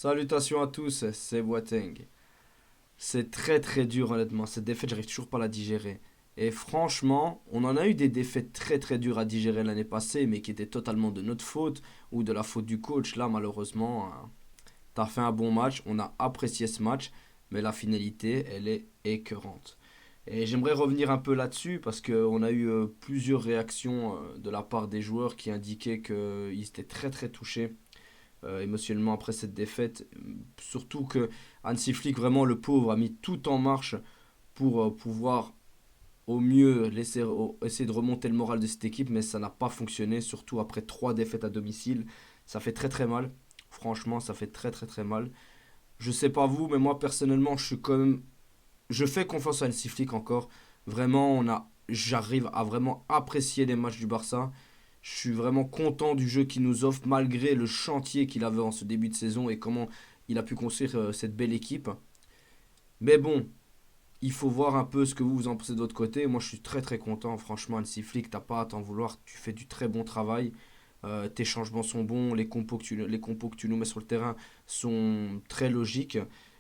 Salutations à tous, c'est Boateng. C'est très très dur honnêtement, cette défaite j'arrive toujours pas à la digérer. Et franchement, on en a eu des défaites très très dures à digérer l'année passée, mais qui étaient totalement de notre faute ou de la faute du coach. Là malheureusement, t'as fait un bon match, on a apprécié ce match, mais la finalité elle est écœurante. Et j'aimerais revenir un peu là-dessus parce qu'on a eu plusieurs réactions de la part des joueurs qui indiquaient qu'ils étaient très très touchés émotionnellement après cette défaite. Surtout que Hansi Flick, vraiment le pauvre, a mis tout en marche pour pouvoir au mieux essayer de remonter le moral de cette équipe, mais ça n'a pas fonctionné, surtout après trois défaites à domicile. Ça fait très très mal. Franchement, ça fait très très très mal. Je sais pas vous, mais moi personnellement, je suis quand même. Je fais confiance à Hansi Flick encore. Vraiment, j'arrive à vraiment apprécier les matchs du Barça. Je suis vraiment content du jeu qu'il nous offre malgré le chantier qu'il avait en ce début de saison et comment il a pu construire cette belle équipe. Mais bon, il faut voir un peu ce que vous en pensez de votre côté. Moi, je suis très très content. Franchement, Hansi Flick, t'as pas à t'en vouloir. Tu fais du très bon travail. Tes changements sont bons. Les compos que tu nous mets sur le terrain sont très logiques.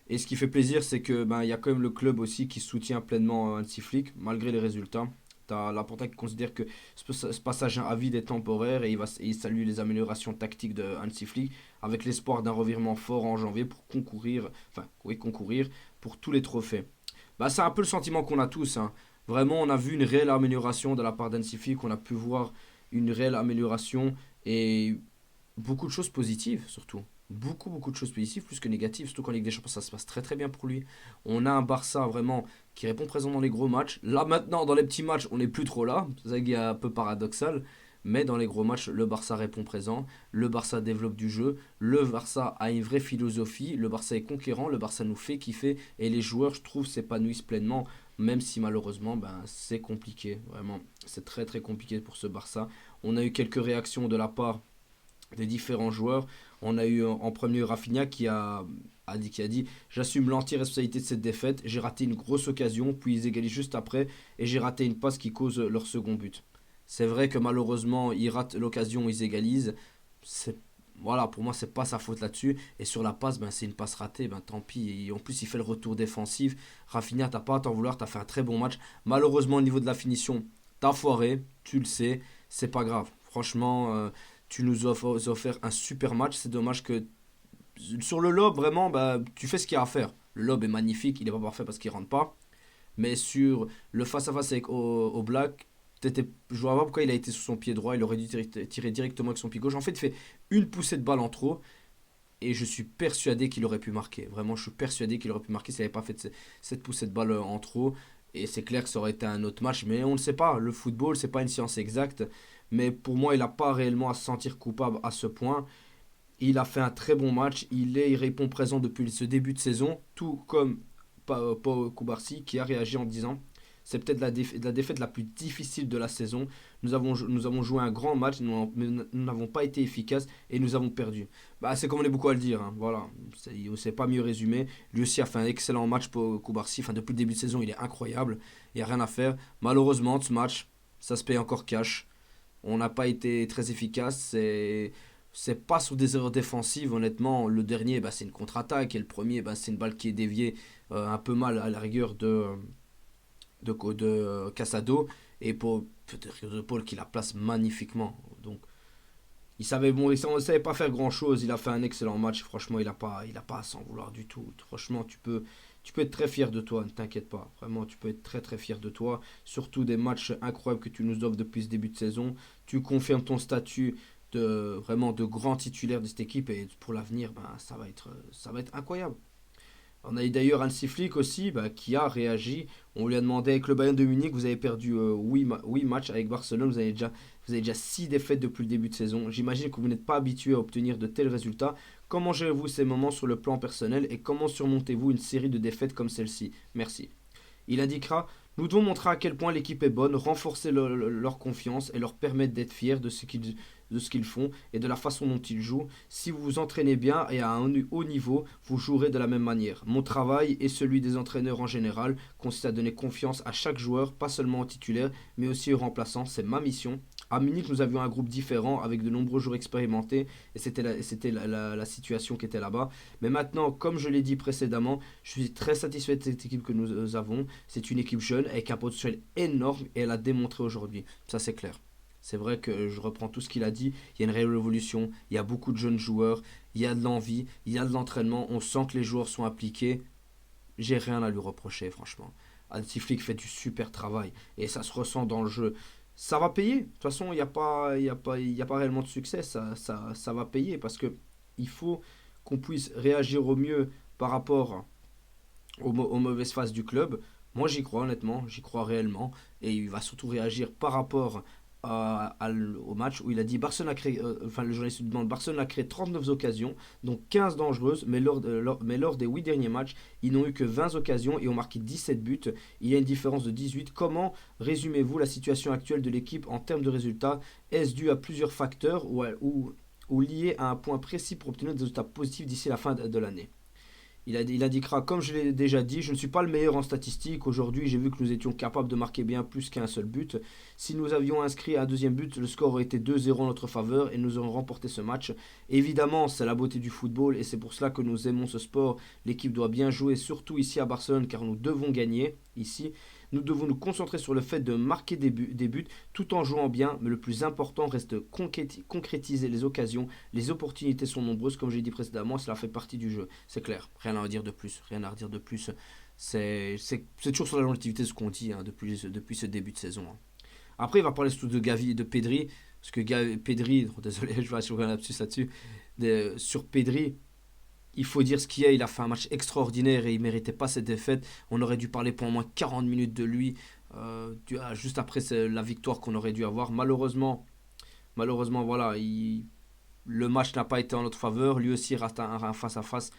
Et ce qui fait plaisir, c'est que ben, y a quand même le club aussi qui soutient pleinement Hansi Flick, malgré les résultats. T'as Laporta qui considère que ce passage à vide est temporaire et il salue les améliorations tactiques de Hansi Flick avec l'espoir d'un revirement fort en janvier pour concourir, enfin oui concourir pour tous les trophées. Bah, c'est un peu le sentiment qu'on a tous, hein. Vraiment, on a vu une réelle amélioration de la part d'Hansi Flick, on a pu voir une réelle amélioration et beaucoup de choses positives surtout. Beaucoup de choses positives plus que négatives, surtout qu'en Ligue des Champions ça se passe très très bien pour lui. On a un Barça vraiment qui répond présent dans les gros matchs. Là maintenant dans les petits matchs on n'est plus trop là, c'est ça qui est un peu paradoxal. Mais dans les gros matchs, le Barça répond présent, le Barça développe du jeu, le Barça a une vraie philosophie, le Barça est conquérant, le Barça nous fait kiffer et les joueurs, je trouve, s'épanouissent pleinement, même si malheureusement, ben, c'est compliqué, vraiment, c'est très très compliqué pour ce Barça. On a eu quelques réactions de la part des différents joueurs. On a eu en premier Rafinha qui a dit j'assume l'entière responsabilité de cette défaite, j'ai raté une grosse occasion, puis ils égalisent juste après, et j'ai raté une passe qui cause leur second but. C'est vrai que malheureusement, ils ratent l'occasion, ils égalisent. C'est Voilà, pour moi, c'est pas sa faute là-dessus. Et sur la passe, ben, c'est une passe ratée, ben, tant pis. Et en plus, il fait le retour défensif. Rafinha, t'as pas à t'en vouloir, t'as fait un très bon match. Malheureusement, au niveau de la finition, t'as foiré, tu le sais, c'est pas grave. Franchement, tu nous as offert un super match. C'est dommage que sur le lob, vraiment, bah, tu fais ce qu'il y a à faire. Le lob est magnifique, il est pas parfait parce qu'il rentre pas. Mais sur le face-à-face avec Black, je vois pas pourquoi il a été sur son pied droit. Il aurait dû tirer directement avec son pied gauche. En fait, il fait une poussée de balle en trop. Et je suis persuadé qu'il aurait pu marquer. Vraiment, je suis persuadé qu'il aurait pu marquer s'il n'avait pas fait cette poussée de balle en trop. Et c'est clair que ça aurait été un autre match. Mais on ne sait pas. Le football, c'est pas une science exacte. Mais pour moi, il n'a pas réellement à se sentir coupable à ce point. Il a fait un très bon match. Il répond présent depuis ce début de saison. Tout comme Pau Koubarsi qui a réagi en disant c'est peut-être la défaite la plus difficile de la saison. Nous avons joué un grand match, mais nous n'avons pas été efficaces et nous avons perdu. Bah, c'est comme on est beaucoup à le dire, hein. Voilà, c'est pas mieux résumé. Lui aussi a fait un excellent match pour Koubarsi. Enfin, depuis le début de saison, il est incroyable. Il n'y a rien à faire. Malheureusement, ce match, ça se paye encore cash. On n'a pas été très efficace. C'est pas sur des erreurs défensives, honnêtement. Le dernier, bah, c'est une contre-attaque. Et le premier, bah, c'est une balle qui est déviée un peu mal à la rigueur de Casado. Et pour de Paul qui la place magnifiquement. Donc, il savait pas faire grand chose. Il a fait un excellent match. Franchement, il a pas à s'en vouloir du tout. Franchement, tu peux être très fier de toi. Ne t'inquiète pas. Vraiment, tu peux être très très fier de toi. Surtout des matchs incroyables que tu nous offres depuis ce début de saison. Tu confirmes ton statut vraiment de grand titulaire de cette équipe et pour l'avenir, ben, ça va être incroyable. On a eu d'ailleurs Hansi Flick aussi bah, qui a réagi. On lui a demandé avec le Bayern de Munich, vous avez perdu 8 matchs avec Barcelone, vous avez déjà 6 défaites depuis le début de saison. J'imagine que vous n'êtes pas habitué à obtenir de tels résultats. Comment gérez-vous ces moments sur le plan personnel et comment surmontez-vous une série de défaites comme celle-ci? Merci. Il indiquera nous devons montrer à quel point l'équipe est bonne, renforcer leur confiance et leur permettre d'être fiers de ce qu'ils font et de la façon dont ils jouent. Si vous vous entraînez bien et à un haut niveau, vous jouerez de la même manière. Mon travail et celui des entraîneurs en général consiste à donner confiance à chaque joueur, pas seulement aux titulaires, mais aussi aux remplaçants. C'est ma mission. À Munich, nous avions un groupe différent avec de nombreux joueurs expérimentés et c'était la situation qui était là-bas. Mais maintenant, comme je l'ai dit précédemment, je suis très satisfait de cette équipe que nous avons. C'est une équipe jeune avec un potentiel énorme et elle a démontré aujourd'hui. Ça, c'est clair. C'est vrai que je reprends tout ce qu'il a dit. Il y a une réelle évolution, il y a beaucoup de jeunes joueurs, il y a de l'envie, il y a de l'entraînement. On sent que les joueurs sont appliqués. J'ai rien à lui reprocher, franchement. Hansi Flick fait du super travail et ça se ressent dans le jeu. Ça va payer. De toute façon, il y a pas réellement de succès. Ça va payer parce que il faut qu'on puisse réagir au mieux par rapport aux mauvaises phases du club. Moi, j'y crois honnêtement, j'y crois réellement. Et il va surtout réagir par rapport au match où il a dit Barcelone a créé, enfin le journaliste lui demande Barcelone a créé 39 occasions, donc 15 dangereuses, mais lors des 8 derniers matchs, ils n'ont eu que 20 occasions et ont marqué 17 buts. Il y a une différence de 18. Comment résumez-vous la situation actuelle de l'équipe en termes de résultats? Est-ce dû à plusieurs facteurs ou lié à un point précis pour obtenir des résultats positifs d'ici la fin de l'année? Il indiquera, comme je l'ai déjà dit, je ne suis pas le meilleur en statistique. Aujourd'hui, j'ai vu que nous étions capables de marquer bien plus qu'un seul but. Si nous avions inscrit un deuxième but, le score aurait été 2-0 en notre faveur et nous aurions remporté ce match. Évidemment, c'est la beauté du football et c'est pour cela que nous aimons ce sport. L'équipe doit bien jouer, surtout ici à Barcelone, car nous devons gagner ici. Nous devons nous concentrer sur le fait de marquer des buts tout en jouant bien, mais le plus important reste de concrétiser les occasions. Les opportunités sont nombreuses, comme j'ai dit précédemment, cela fait partie du jeu. C'est clair, rien à redire de plus, rien à redire de plus. C'est toujours sur la longévité ce qu'on dit depuis ce début de saison. Hein. Après, il va parler surtout de Gavi et de Pedri, parce que Pedri, désolé, je vais sur un lapsus là-dessus, sur Pedri, il faut dire ce qu'il y a, il a fait un match extraordinaire et il ne méritait pas cette défaite. On aurait dû parler pendant au moins 40 minutes de lui, juste après la victoire qu'on aurait dû avoir. Malheureusement voilà, le match n'a pas été en notre faveur. Lui aussi reste un face à face,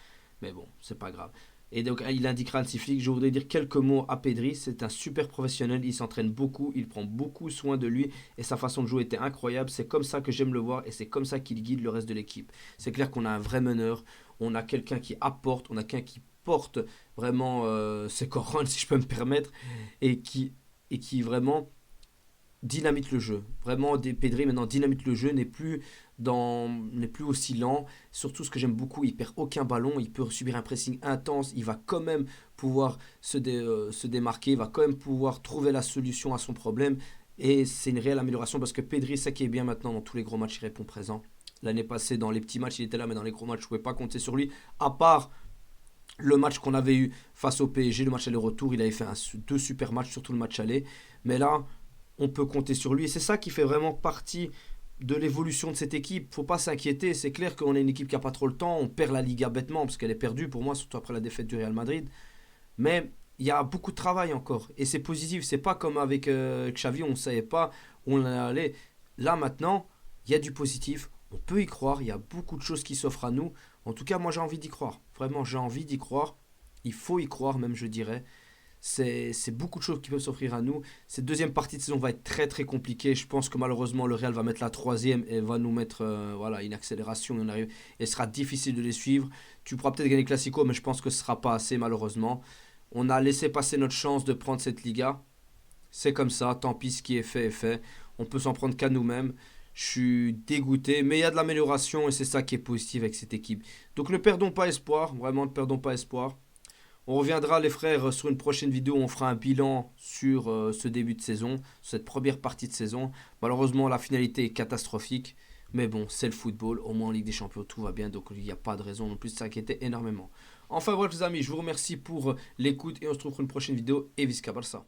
mais bon, c'est pas grave. Et donc il indiquera Hansi Flick. Je voudrais dire quelques mots à Pedri. C'est un super professionnel. Il s'entraîne beaucoup. Il prend beaucoup soin de lui. Et sa façon de jouer était incroyable. C'est comme ça que j'aime le voir. Et c'est comme ça qu'il guide le reste de l'équipe. C'est clair qu'on a un vrai meneur. On a quelqu'un qui apporte. On a quelqu'un qui porte vraiment ses couronnes, si je peux me permettre. Et qui vraiment dynamite le jeu. Vraiment, Pedri maintenant dynamite le jeu, n'est plus aussi lent. Surtout ce que j'aime beaucoup, il perd aucun ballon, il peut subir un pressing intense, il va quand même pouvoir se démarquer, il va quand même pouvoir trouver la solution à son problème. Et c'est une réelle amélioration parce que Pedri, ça qui est bien maintenant dans tous les gros matchs, il répond présent. L'année passée, dans les petits matchs, il était là, mais dans les gros matchs, je ne pouvais pas compter sur lui. À part le match qu'on avait eu face au PSG, le match aller-retour, il avait fait deux super matchs, surtout le match aller. Mais là, on peut compter sur lui. Et c'est ça qui fait vraiment partie de l'évolution de cette équipe. Faut pas s'inquiéter. C'est clair qu'on est une équipe qui n'a pas trop le temps. On perd la Liga bêtement parce qu'elle est perdue pour moi, surtout après la défaite du Real Madrid. Mais il y a beaucoup de travail encore. Et c'est positif. C'est pas comme avec Xavi, on ne savait pas où on allait. Là maintenant, il y a du positif. On peut y croire. Il y a beaucoup de choses qui s'offrent à nous. En tout cas, moi j'ai envie d'y croire. Vraiment, j'ai envie d'y croire. Il faut y croire même, je dirais. C'est beaucoup de choses qui peuvent s'offrir à nous. Cette deuxième partie de saison va être très très compliquée. Je pense que malheureusement le Real va mettre la troisième et va nous mettre voilà, une accélération. Et ce sera difficile de les suivre. Tu pourras peut-être gagner le Classico, mais je pense que ce ne sera pas assez malheureusement. On a laissé passer notre chance de prendre cette Liga. C'est comme ça, tant pis, ce qui est fait est fait. On peut s'en prendre qu'à nous-mêmes. Je suis dégoûté, mais il y a de l'amélioration et c'est ça qui est positif avec cette équipe. Donc ne perdons pas espoir, vraiment ne perdons pas espoir. On reviendra les frères sur une prochaine vidéo, on fera un bilan sur ce début de saison, cette première partie de saison. Malheureusement la finalité est catastrophique, mais bon c'est le football, au moins en Ligue des Champions tout va bien, donc il n'y a pas de raison non plus de s'inquiéter énormément. Enfin bref les amis, je vous remercie pour l'écoute et on se retrouve pour une prochaine vidéo et Visca Barça.